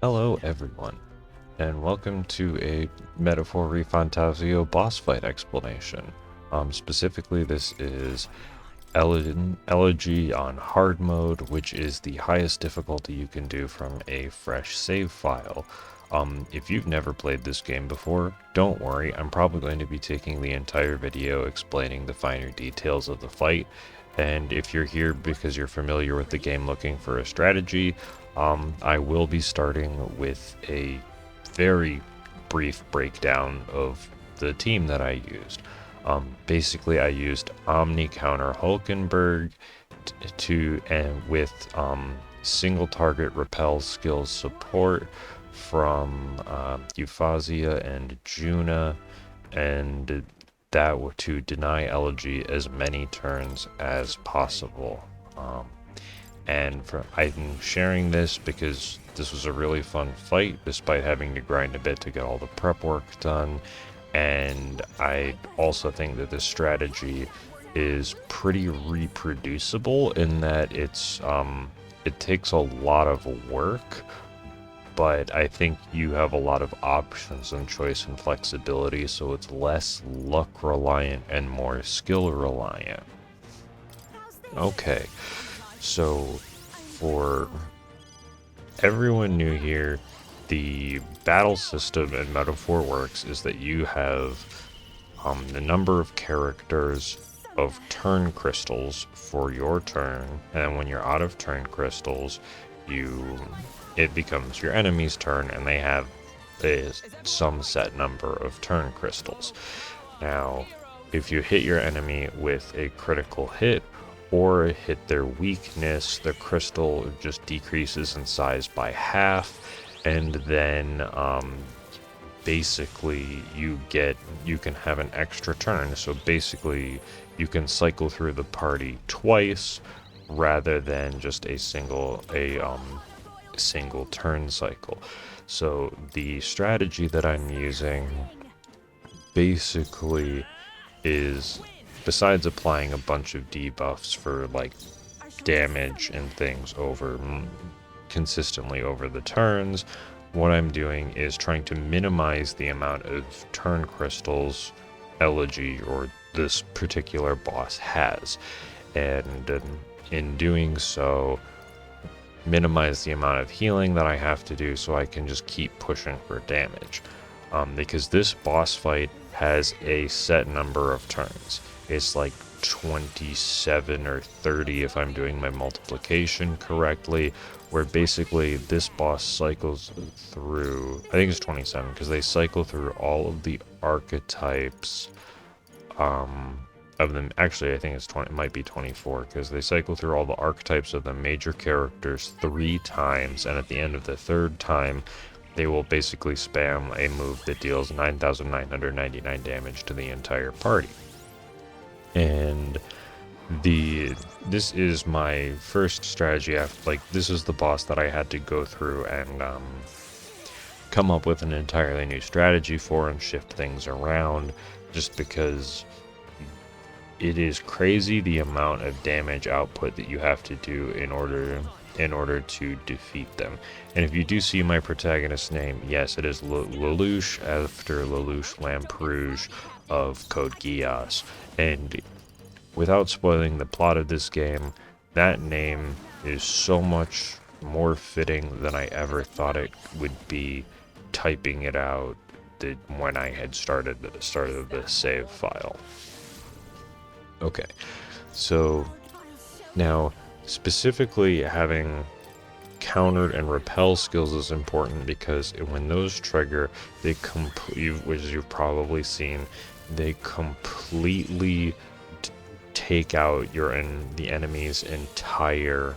Hello everyone, and welcome to a Metaphor ReFantazio boss fight explanation. Specifically, this is Elegy on hard mode, which is the highest difficulty you can do from a fresh save file. If you've never played this game before, don't worry, I'm probably going to be taking the entire video explaining the finer details of the fight, and if you're here because you're familiar with the game looking for a strategy, I will be starting with a very brief breakdown of the team that I used. Basically, I used Omni Counter Hulkenberg with single target repel skills support from Euphausia and Juna, and that to deny Elegy as many turns as possible. I'm sharing this because this was a really fun fight, despite having to grind a bit to get all the prep work done. And I also think that this strategy is pretty reproducible in that it takes a lot of work, but I think you have a lot of options and choice and flexibility, so it's less luck reliant and more skill reliant. Okay, so for everyone new here, the battle system in Metaphor works is that you have the number of characters of turn crystals for your turn, and when you're out of turn crystals, it becomes your enemy's turn, and they have some set number of turn crystals. Now, if you hit your enemy with a critical hit or hit their weakness, the crystal just decreases in size by half, and then basically you can have an extra turn. So basically you can cycle through the party twice rather than just a single turn cycle. So the strategy that I'm using basically is, besides applying a bunch of debuffs for like damage and things consistently over the turns, what I'm doing is trying to minimize the amount of turn crystals Elegy or this particular boss has, and in doing so minimize the amount of healing that I have to do so I can just keep pushing for damage, because this boss fight has a set number of turns. It's like 27 or 30 if I'm doing my multiplication correctly, where basically this boss cycles through, I think it's 27, because they cycle through all of the archetypes of them. Actually, I think it's 20, it might be 24, because they cycle through all the archetypes of the major characters 3 times, and at the end of the 3rd time, they will basically spam a move that deals 9,999 damage to the entire party. And this is my first strategy. This is the boss that I had to go through and come up with an entirely new strategy for and shift things around, just because it is crazy the amount of damage output that you have to do in order to defeat them. And if you do see my protagonist's name, yes, it is Lelouch, after Lelouch Lamperouge of Code Geass. And without spoiling the plot of this game, that name is so much more fitting than I ever thought it would be typing it out when I had started the save file. Okay, so now specifically having countered and repel skills is important, because when those trigger, which you've probably seen, they completely take out the enemy's entire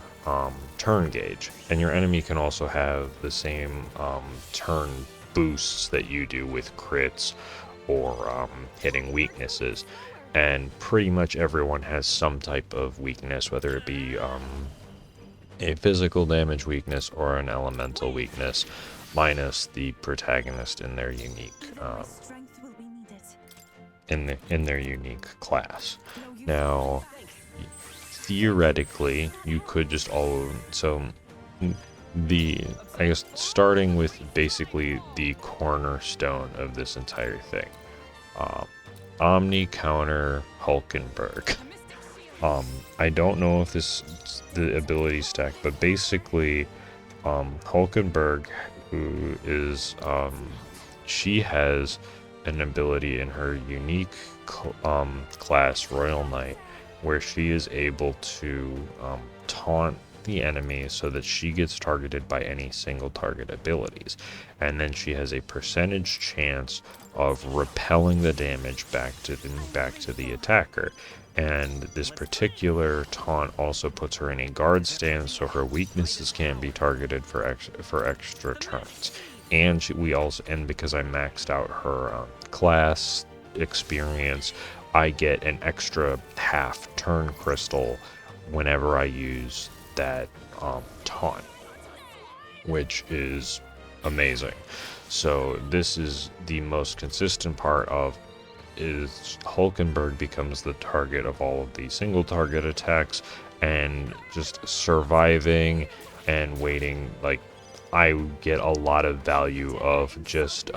turn gauge, and your enemy can also have the same turn boosts that you do with crits or hitting weaknesses. And pretty much everyone has some type of weakness, whether it be a physical damage weakness or an elemental weakness, minus the protagonist in their unique in their unique class. Now, theoretically, you could just I guess starting with basically the cornerstone of this entire thing. Um, Omni counter Hulkenberg. I don't know if this is the ability stack, but basically, Hulkenberg, who is, she has an ability in her unique class, Royal Knight, where she is able to taunt the enemy so that she gets targeted by any single target abilities, and then she has a percentage chance of repelling the damage back to the attacker. And this particular taunt also puts her in a guard stance, so her weaknesses can be targeted for extra turns. And because I maxed out her class experience, I get an extra half turn crystal whenever I use that taunt, which is amazing. So this is the most consistent part of is Hulkenberg becomes the target of all of these single target attacks, and just surviving and waiting. Like, I get a lot of value of just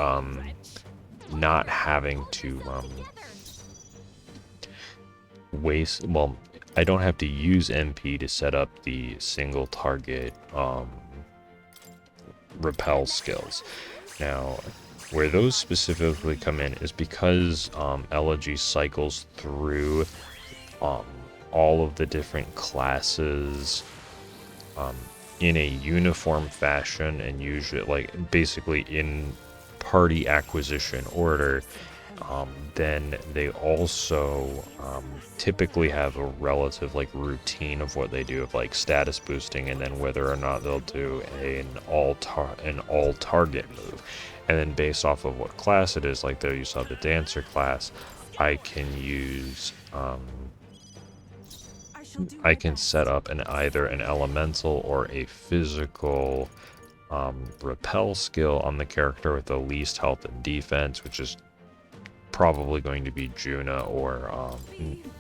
not having to waste. Well, I don't have to use MP to set up the single target repel skills. Now, where those specifically come in is because Elegy cycles through all of the different classes in a uniform fashion, and usually, like, basically in party acquisition order. Then they also typically have a relative like routine of what they do, of like status boosting, and then whether or not they'll do an all target move. And then based off of what class it is, like there you saw the dancer class, I can use I can set up either an elemental or a physical repel skill on the character with the least health and defense, which is probably going to be Juna or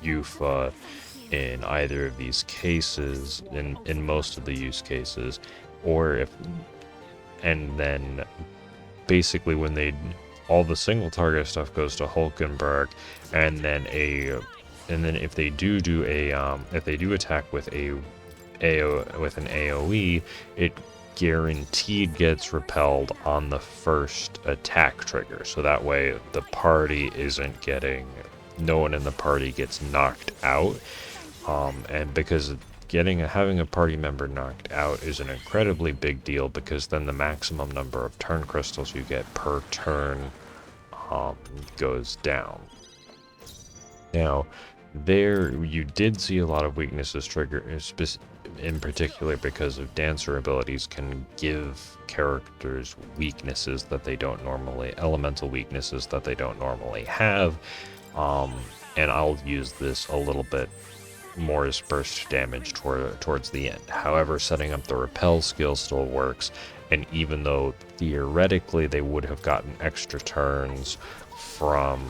Yufa in either of these cases, in most of the use cases. And then basically when all the single target stuff goes to Hulkenberg, and then if they do attack with an AoE, it guaranteed gets repelled on the first attack trigger, so that way the party no one in the party gets knocked out, and because having a party member knocked out is an incredibly big deal, because then the maximum number of turn crystals you get per turn goes down. Now, there you did see a lot of weaknesses trigger, in particular because of dancer abilities can give characters weaknesses that they don't normally, elemental weaknesses that they don't normally have, and I'll use this a little bit more as burst damage towards the end. However, setting up the repel skill still works, and even though theoretically they would have gotten extra turns from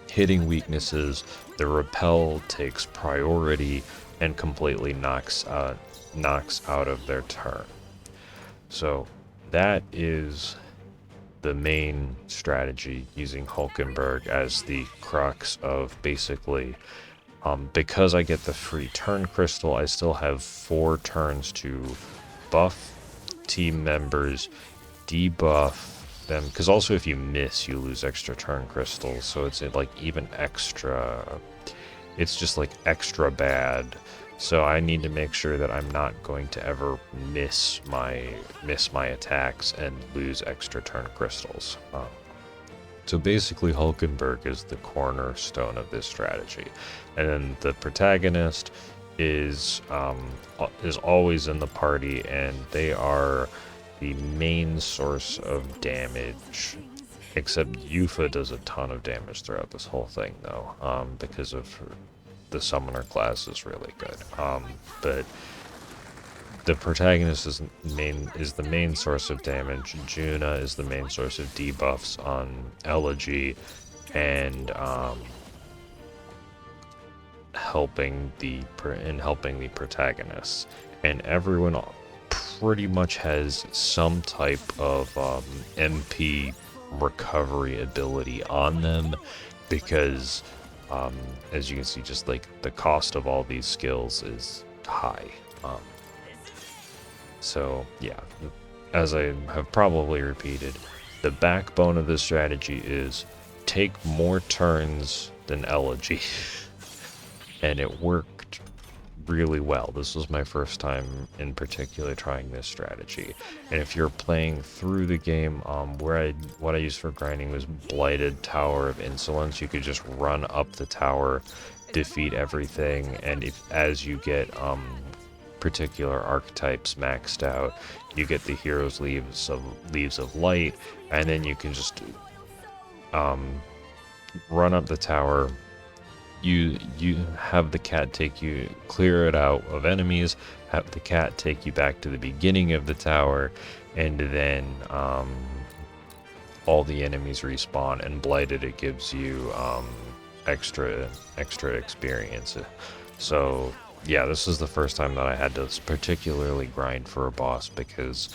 hitting weaknesses, the repel takes priority and completely knocks out of their turn. So that is the main strategy, using Hulkenberg as the crux of basically, because I get the free turn crystal, I still have 4 turns to buff team members, debuff them, because also if you miss, you lose extra turn crystals, so it's like even extra, it's just like extra bad. So I need to make sure that I'm not going to ever miss my attacks and lose extra turn crystals. So basically Hulkenberg is the cornerstone of this strategy, and then the protagonist is always in the party, and they are the main source of damage, except Yufa does a ton of damage throughout this whole thing though, because of the summoner class is really good. But the protagonist is the main source of damage. Juna is the main source of debuffs on Elegy, and helping the protagonists. and everyone pretty much has some type of MP recovery ability on them, because as you can see, just like the cost of all these skills is high. So yeah, as I have probably repeated, the backbone of this strategy is take more turns than Elegy. And it worked really well. This was my first time in particular trying this strategy. And if you're playing through the game, what I used for grinding was Blighted Tower of Insolence. You could just run up the tower, defeat everything, and as you get particular archetypes maxed out, you get the hero's leaves of light, and then you can just run up the tower. You have the cat take you, clear it out of enemies, have the cat take you back to the beginning of the tower, and then all the enemies respawn. And Blighted, it gives you extra experience. So yeah, this is the first time that I had to particularly grind for a boss because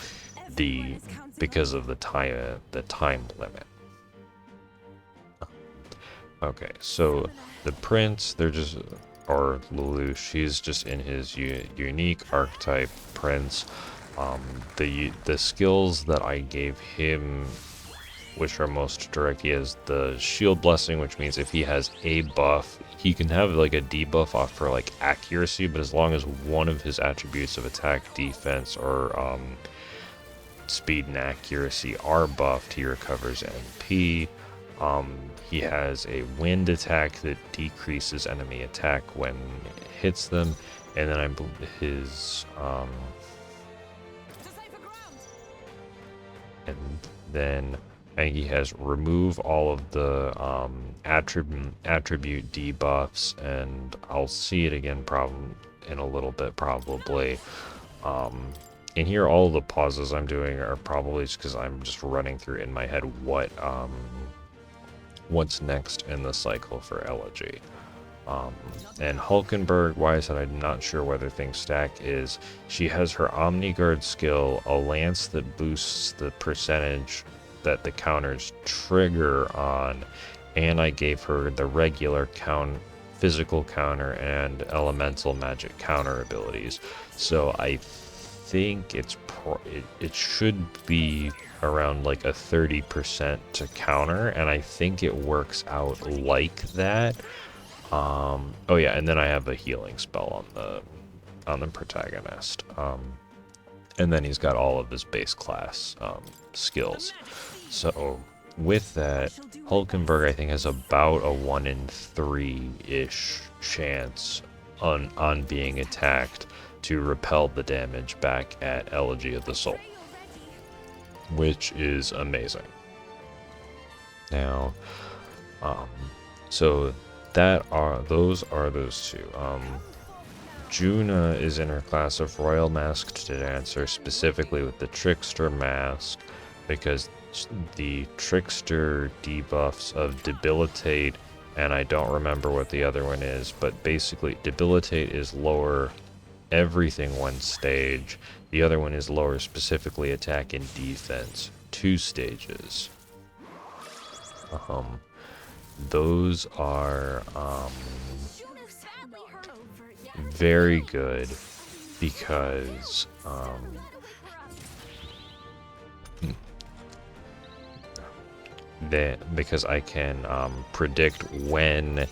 of the time limit. Okay, so the prince, or Lulu, she's just in his unique archetype prince. The skills that I gave him, which are most direct, he has the shield blessing, which means if he has a buff, he can have like a debuff off for like accuracy, but as long as one of his attributes of attack, defense, or speed and accuracy are buffed, he recovers MP. He has a wind attack that decreases enemy attack when it hits them, and then I believe his and then I think he has remove all of the attribute debuffs, and I'll see it again in a little bit probably. And here all the pauses I'm doing are probably just because I'm just running through in my head what's next in the cycle for Elegy. And Hulkenberg, why I said I'm not sure whether things stack, is she has her Omniguard skill, a lance that boosts the percentage that the counters trigger on, and I gave her the regular physical counter and elemental magic counter abilities. So I think it should be around like a 30% to counter, and I think it works out like that. Oh yeah, and then I have a healing spell on the protagonist. And then he's got all of his base class skills. So with that, Hulkenberg I think has about a 1 in 3-ish chance on being attacked to repel the damage back at Elegy of the Soul, which is amazing. Now, so those two. Juna is in her class of Royal Masked Dancer, specifically with the Trickster Mask, because the Trickster debuffs of Debilitate, and I don't remember what the other one is, but basically Debilitate is lower everything 1 stage. The other one is lower specifically attack and defense 2 stages. Those are very good because I can predict when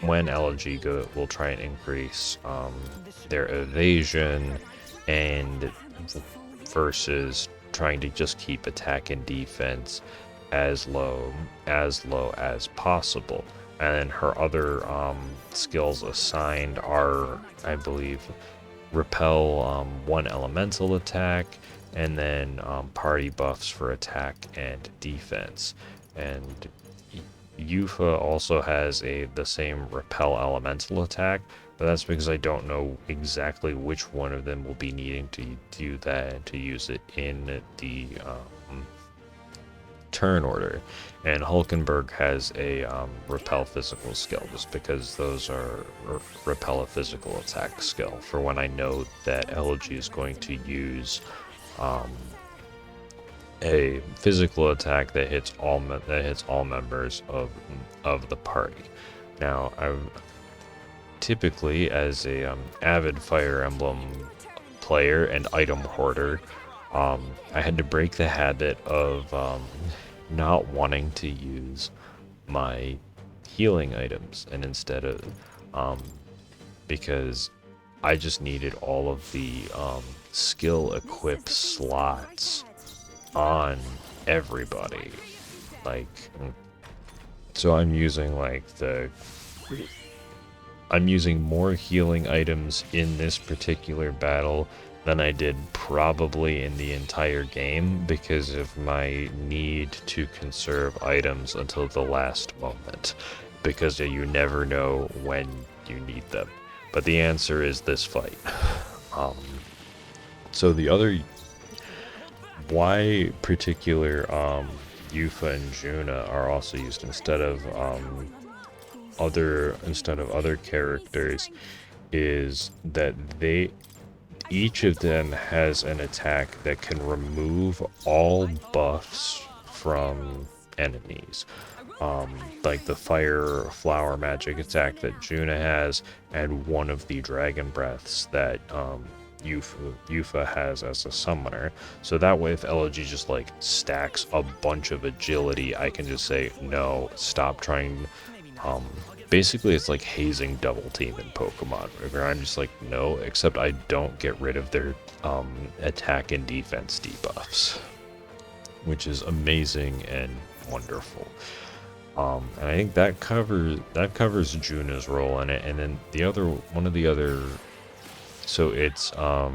Elegy will try and increase their evasion, and versus trying to just keep attack and defense as low as possible. And then her other skills assigned are, I believe, repel 1 elemental attack, and then party buffs for attack and defense. And Yufa also has the same repel elemental attack, but that's because I don't know exactly which one of them will be needing to do that and to use it in the turn order. And Hulkenberg has a repel physical skill, just because those are repel a physical attack skill for when I know that Elegy is going to use a physical attack that hits all members of the party. Now, I'm typically, as a avid Fire Emblem player and item hoarder, I had to break the habit of not wanting to use my healing items, and instead of because I just needed all of the skill equip slots on everybody. Like, so I'm using I'm using more healing items in this particular battle than I did probably in the entire game, because of my need to conserve items until the last moment, because you never know when you need them. But the answer is this fight. So the other, why particular Yufa and Juna are also used instead of other characters, is that each of them has an attack that can remove all buffs from enemies. Like the fire flower magic attack that Juna has, and one of the dragon breaths that Yufa has as a summoner. So that way, if Elegy just like stacks a bunch of agility, I can just say, no, stop trying. Basically, it's like hazing double team in Pokemon, where I'm just like, no, except I don't get rid of their attack and defense debuffs, which is amazing and wonderful. And I think that covers Juna's role in it. And then one of the other, so it's the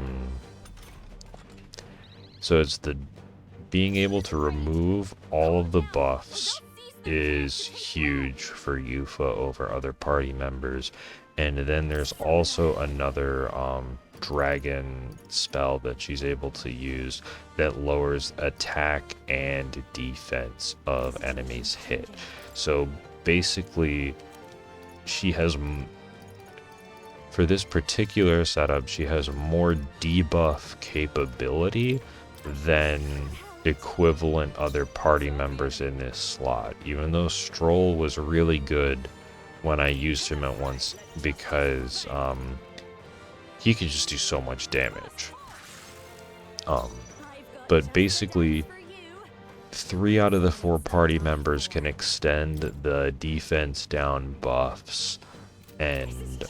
being able to remove all of the buffs is huge for Yufa over other party members. And then there's also another dragon spell that she's able to use that lowers attack and defense of enemies hit. So basically, she has, for this particular setup, she has more debuff capability than equivalent other party members in this slot, even though Stroll was really good when I used him at once, because he could just do so much damage. But basically, 3 out of the 4 party members can extend the defense down buffs, and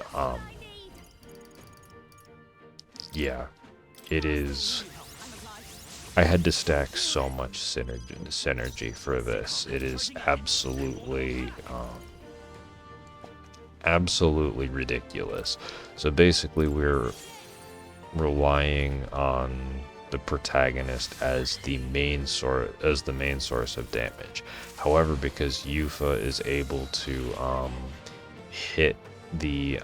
yeah, it is. I had to stack so much synergy for this. It is absolutely ridiculous. So basically, we're relying on the protagonist as the main source of damage. However, because Yufa is able to hit the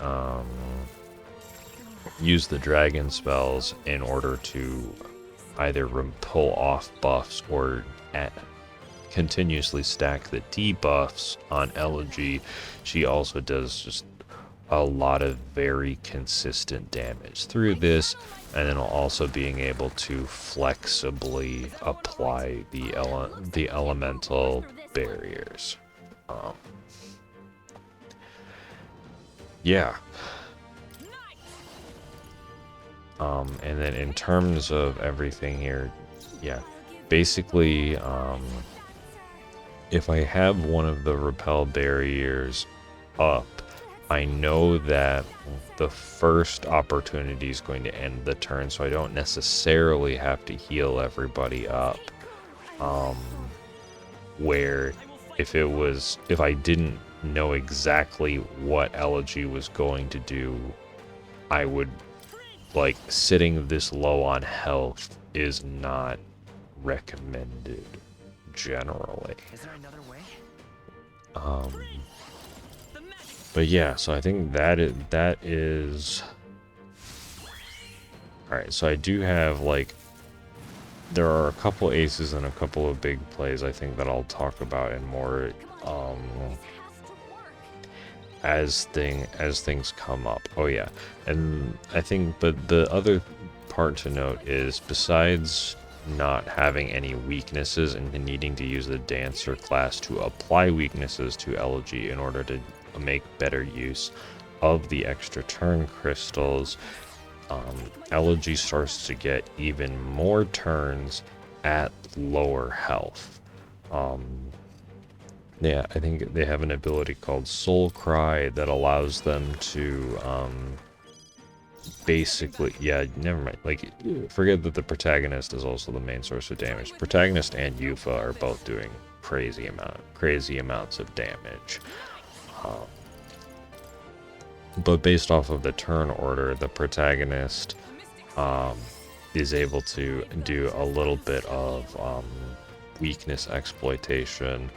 use the dragon spells in order to either pull off buffs or continuously stack the debuffs on Elegy, she also does just a lot of very consistent damage through this, and then also being able to flexibly apply the elemental barriers. Yeah. And then in terms of everything here, yeah, basically, if I have one of the repel barriers up, I know that the first opportunity is going to end the turn, so I don't necessarily have to heal everybody up. Where if I didn't know exactly what Elegy was going to do, I would, like, sitting this low on health is not recommended generally. Is there another way? But yeah, so I think that is all right. So I do have, like, there are a couple aces and a couple of big plays I think that I'll talk about in more as things come up. Oh yeah, and I think, but the other part to note is, besides not having any weaknesses and needing to use the dancer class to apply weaknesses to Elegy in order to make better use of the extra turn crystals, Elegy starts to get even more turns at lower health. Yeah, I think they have an ability called Soul Cry that allows them to basically, yeah, never mind. Like, forget that the protagonist is also the main source of damage. Protagonist and Yufa are both doing crazy amounts of damage. But based off of the turn order, the protagonist is able to do a little bit of weakness exploitation.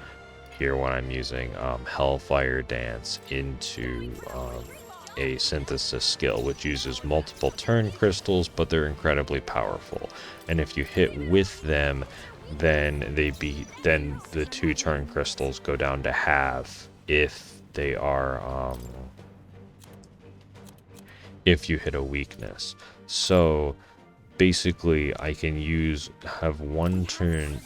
Here, when I'm using Hellfire Dance into a synthesis skill, which uses multiple turn crystals, but they're incredibly powerful. And if you hit with them, then then the 2 turn crystals go down to half if they are if you hit a weakness. So basically, I can have 1 turn.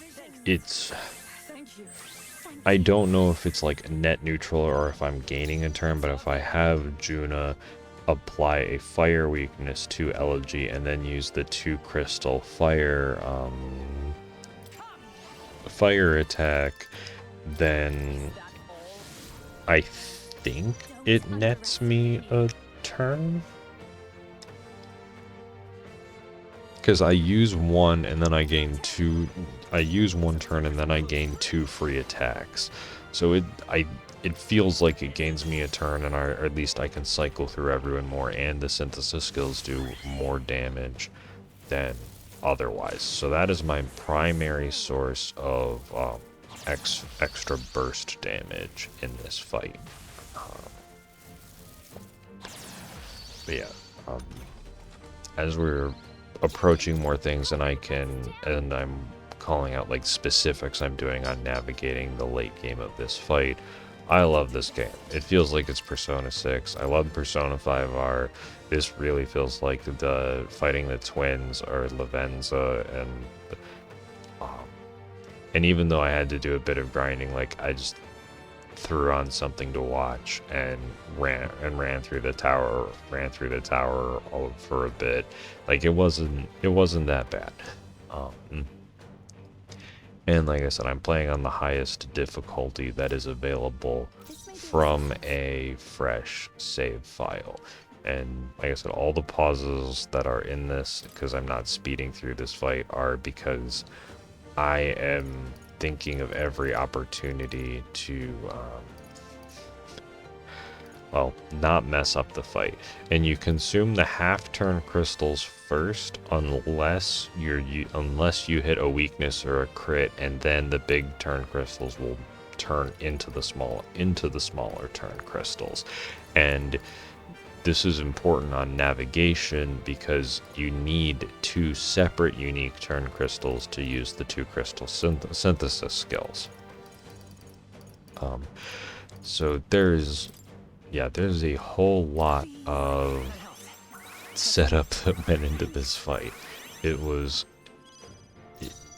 I don't know if it's like net neutral or if I'm gaining a turn, but if I have Juna apply a fire weakness to Elegy and then use the 2 crystal fire attack, then I think it nets me a turn. Because I use 1 and then I gain 2. I use 1 turn and then I gain 2 free attacks. So it feels like it gains me a turn, and or at least I can cycle through everyone more, and the synthesis skills do more damage than otherwise. So that is my primary source of extra burst damage in this fight. But yeah, as we're approaching more things, and I'm calling out like specifics I'm doing on navigating the late game of this fight. I love this game. It feels like it's Persona 6. I love Persona 5R. This really feels like the fighting the twins or Lavenza, and even though I had to do a bit of grinding, like I just threw on something to watch and ran through the tower for a bit. Like it wasn't that bad. And like I said, I'm playing on the highest difficulty that is available from a fresh save file. And like I said, all the pauses that are in this, because I'm not speeding through this fight, are because I am thinking of every opportunity to well, not mess up the fight. And you consume the half-turn crystals first, unless you hit a weakness or a crit, and then the big turn crystals will turn into the smaller turn crystals. And this is important on navigation because you need 2 separate unique turn crystals to use the 2 crystal synthesis skills. So there's a whole lot of setup that went into this fight. It was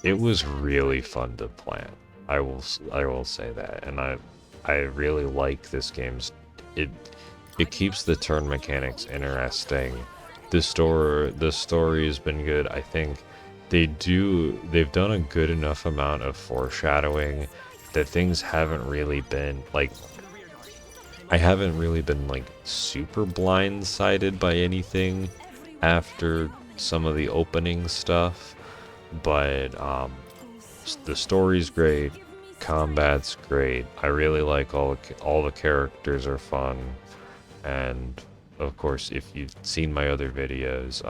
really fun to plan. I will say that, and I really like this game's. It keeps the turn mechanics interesting. The story has been good. I think they've done a good enough amount of foreshadowing that things haven't really been like. I haven't really been like super blindsided by anything after some of the opening stuff, but the story's great, combat's great. I really like all the characters are fun, and of course, if you've seen my other videos,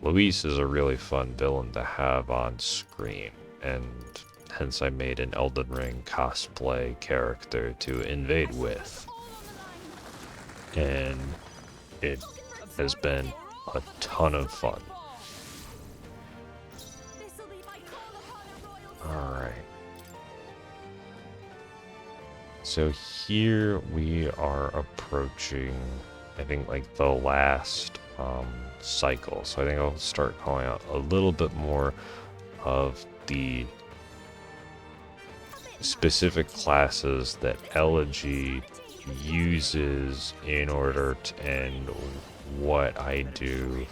Luis is a really fun villain to have on screen, and hence I made an Elden Ring cosplay character to invade with. And it has been a ton of fun. So here we are approaching, I think, like the last cycle. So I think I'll start calling out a little bit more of the specific classes that Elegy uses in order to, and what I do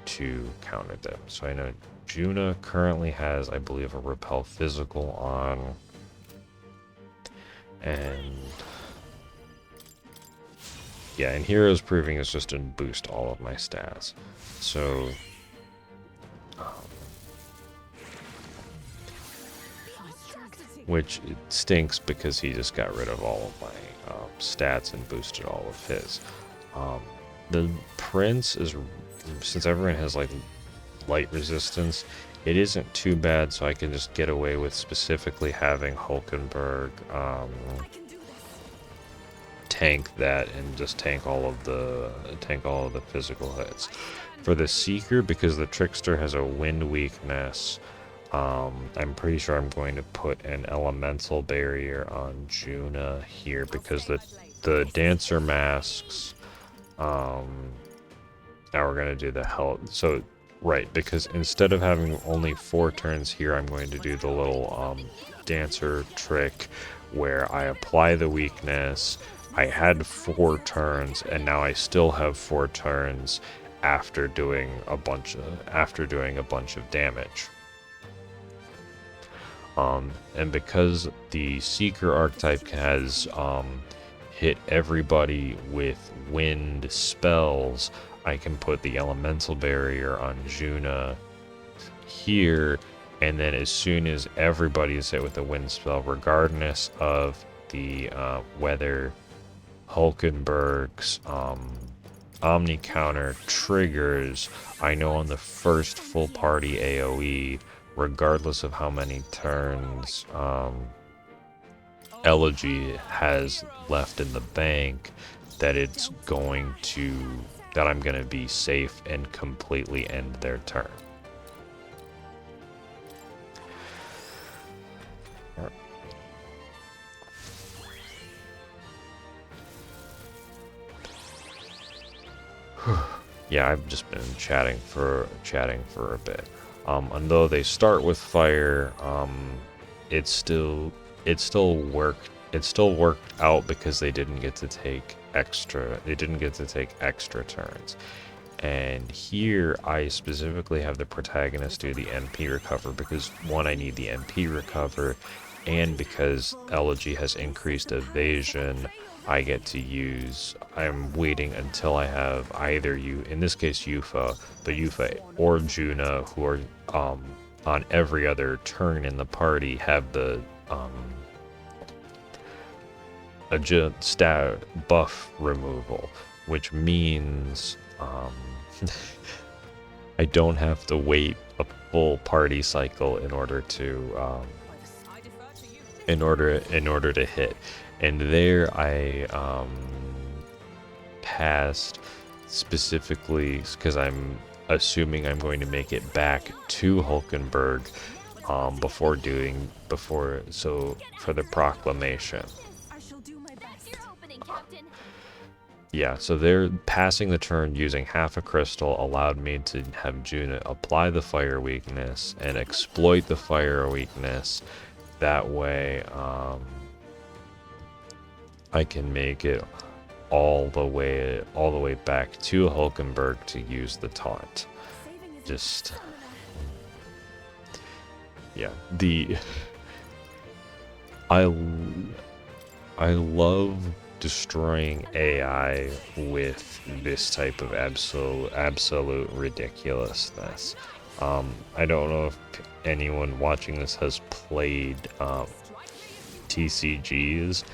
to counter them. So I know Juna currently has, I believe, a repel physical on, and yeah, and Hero's Proving is just to boost all of my stats. So which it stinks because he just got rid of all of my stats and boosted all of his. The Prince is, since everyone has like light resistance, it isn't too bad, so I can just get away with specifically having Hulkenberg tank that and just tank all of the physical hits. For the Seeker, because the Trickster has a wind weakness, I'm pretty sure I'm going to put an elemental barrier on Juna here because the Dancer masks. Now we're gonna do the health. So right, because instead of having only 4 turns here, I'm going to do the little Dancer trick where I apply the weakness. I had 4 turns, and now I still have 4 turns after doing a bunch of damage. And because the Seeker archetype has hit everybody with wind spells, I can put the elemental barrier on Juna here, and then as soon as everybody is hit with a wind spell, regardless of the whether Hulkenberg's Omni counter triggers, I know on the first full party AoE, regardless of how many turns Elegy has left in the bank, that I'm gonna be safe and completely end their turn. Yeah, I've just been chatting for a bit. And though they start with fire, it still worked out because they didn't get to take extra turns. And here I specifically have the protagonist do the MP recover because, one, I need the MP recover, and because Elegy has increased evasion, I'm waiting until I have either in this case Yufa or Juna, who are on every other turn in the party, have the stat buff removal, which means I don't have to wait a full party cycle in order to hit. And there I passed specifically because I'm assuming I'm going to make it back to Hulkenberg for the proclamation. Yeah, so they're passing the turn using half a crystal allowed me to have Juna apply the fire weakness and exploit the fire weakness. That way, I can make it all the way back to Hulkenberg to use the taunt. Just, yeah, I love destroying AI with this type of absolute ridiculousness. I don't know if anyone watching this has played TCGs.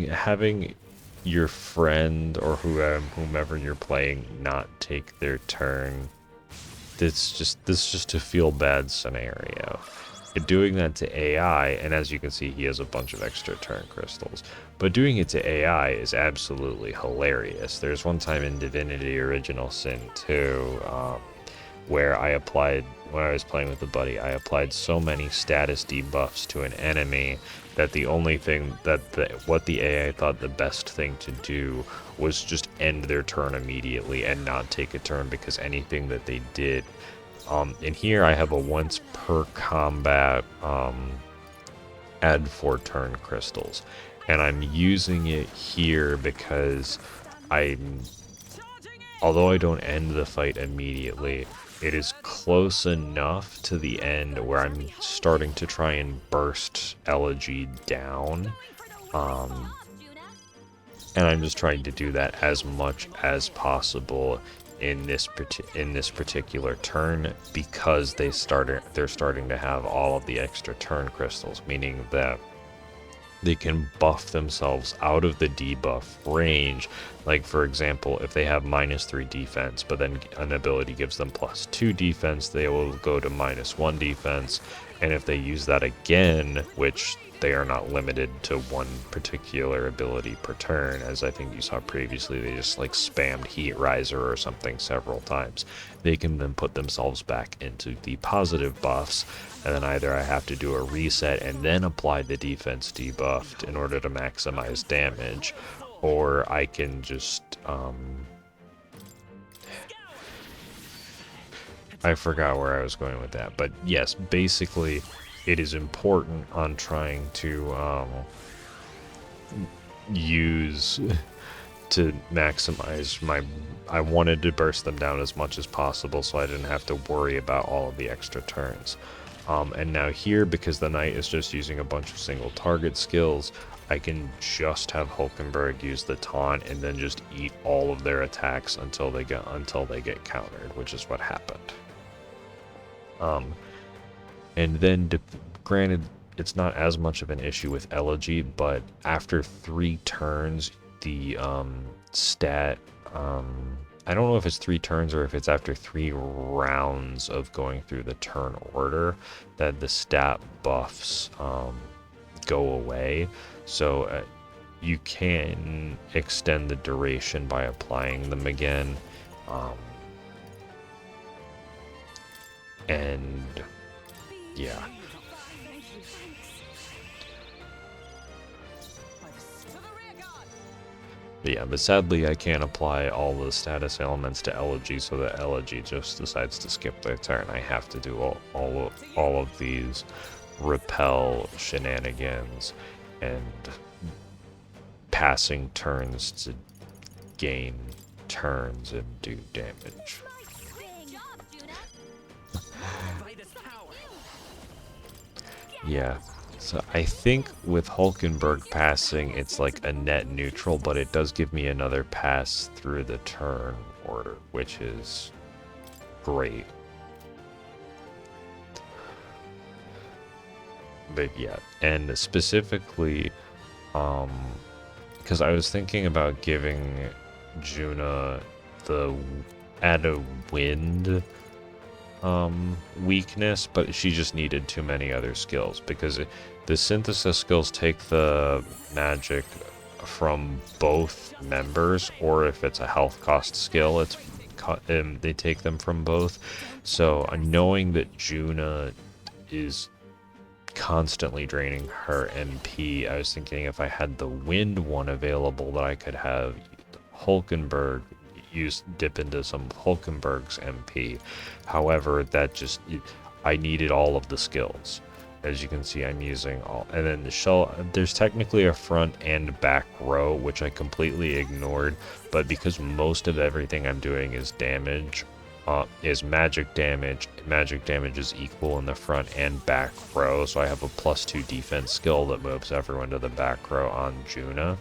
Having your friend or whomever you're playing not take their turn, this just a feel bad scenario. Doing that to AI, and as you can see, he has a bunch of extra turn crystals, but doing it to AI is absolutely hilarious. There's one time in Divinity Original Sin 2, where when I was playing with a buddy, I applied so many status debuffs to an enemy that the only thing what the AI thought the best thing to do was just end their turn immediately and not take a turn, because anything that they did, in here I have a once per combat add 4 turn crystals, and I'm using it here because although I don't end the fight immediately, it is close enough to the end where I'm starting to try and burst Elegy down. And I'm just trying to do that as much as possible in this particular turn, because they're starting to have all of the extra turn crystals, meaning that they can buff themselves out of the debuff range. Like, for example, if they have -3 defense, but then an ability gives them +2 defense, they will go to -1 defense. And if they use that again, which they are not limited to one particular ability per turn, as I think you saw previously, they just like spammed Heat Riser or something several times, they can then put themselves back into the positive buffs, and then either I have to do a reset and then apply the defense debuff in order to maximize damage, or I can just I forgot where I was going with that, but yes, basically it is important on trying to use to maximize I wanted to burst them down as much as possible so I didn't have to worry about all of the extra turns. And now here, because the knight is just using a bunch of single target skills, I can just have Hulkenberg use the taunt and then just eat all of their attacks until they get countered, which is what happened. And then, granted, it's not as much of an issue with Elegy, but after 3 turns, the stat, I don't know if it's 3 turns or if it's after 3 rounds of going through the turn order, that the stat buffs go away. So you can extend the duration by applying them again. And yeah. But sadly I can't apply all the status elements to Elegy, so that Elegy just decides to skip their turn. I have to do all of these repel shenanigans and passing turns to gain turns and do damage. Yeah, so I think with Hulkenberg passing, it's like a net neutral, but it does give me another pass through the turn order, which is great. But yeah, and specifically, because I was thinking about giving Juna the add a wind weakness, but she just needed too many other skills, because the synthesis skills take the magic from both members, or if it's a health cost skill, they take them from both. So knowing that Juna is constantly draining her MP, I was thinking if I had the wind one available, that I could have Hulkenberg dip into some Hulkenberg's MP. However, I needed all of the skills. As you can see, I'm using all, and then the shell, there's technically a front and back row, which I completely ignored, but because most of everything I'm doing is damage, is magic damage is equal in the front and back row, so I have a +2 defense skill that moves everyone to the back row on Juna.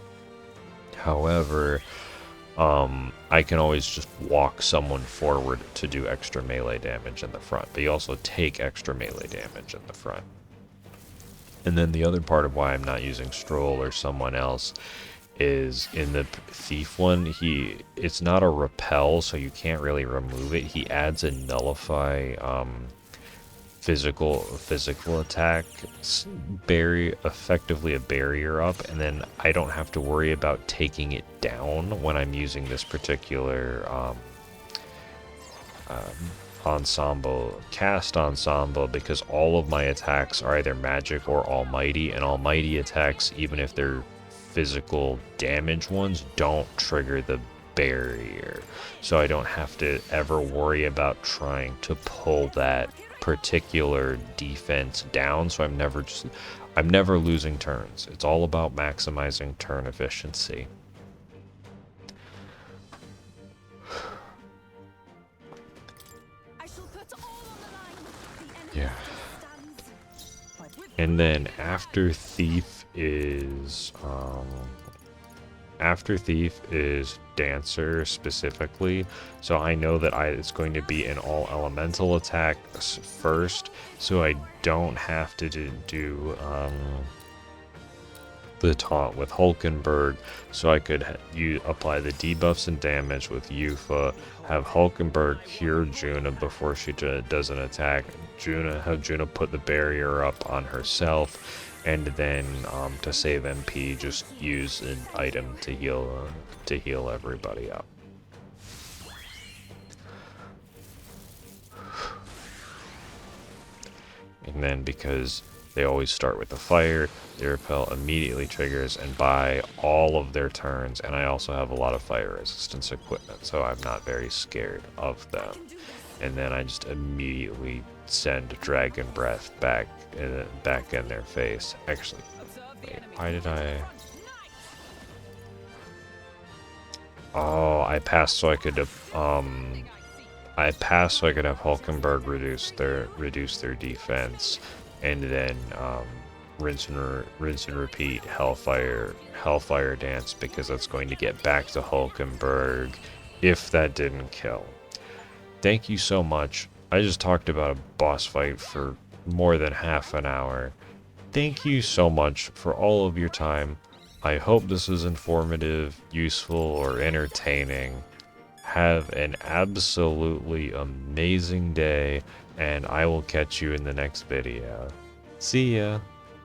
However, I can always just walk someone forward to do extra melee damage in the front, but you also take extra melee damage in the front. And then the other part of why I'm not using Stroll or someone else is in the Thief one, it's not a repel, so you can't really remove it. He adds a nullify physical attack effectively a barrier up, and then I don't have to worry about taking it down when I'm using this particular ensemble, cast ensemble, because all of my attacks are either magic or almighty, and almighty attacks, even if they're physical damage ones, don't trigger the barrier. So I don't have to ever worry about trying to pull that particular defense down, so I'm never losing turns. It's all about maximizing turn efficiency. Yeah. And then after Thief is Dancer specifically, so I know that it's going to be an all elemental attack first, so I don't have to do the taunt with Hulkenberg, so I could apply the debuffs and damage with Yuffie, have Hulkenberg cure Juna before she does an attack, have Juna put the barrier up on herself, and then to save MP, just use an item to heal everybody up. And then because they always start with the fire, their repel immediately triggers and buy all of their turns, and I also have a lot of fire resistance equipment, so I'm not very scared of them. And then I just immediately send Dragon Breath back in their face. Actually, wait, why did I... Oh, I passed so I could have Hulkenberg reduce their defense, and then rinse and repeat Hellfire Dance, because that's going to get back to Hulkenberg if that didn't kill. Thank you so much. I just talked about a boss fight for more than half an hour. Thank you so much for all of your time. I hope this was informative, useful, or entertaining. Have an absolutely amazing day, and I will catch you in the next video. See ya!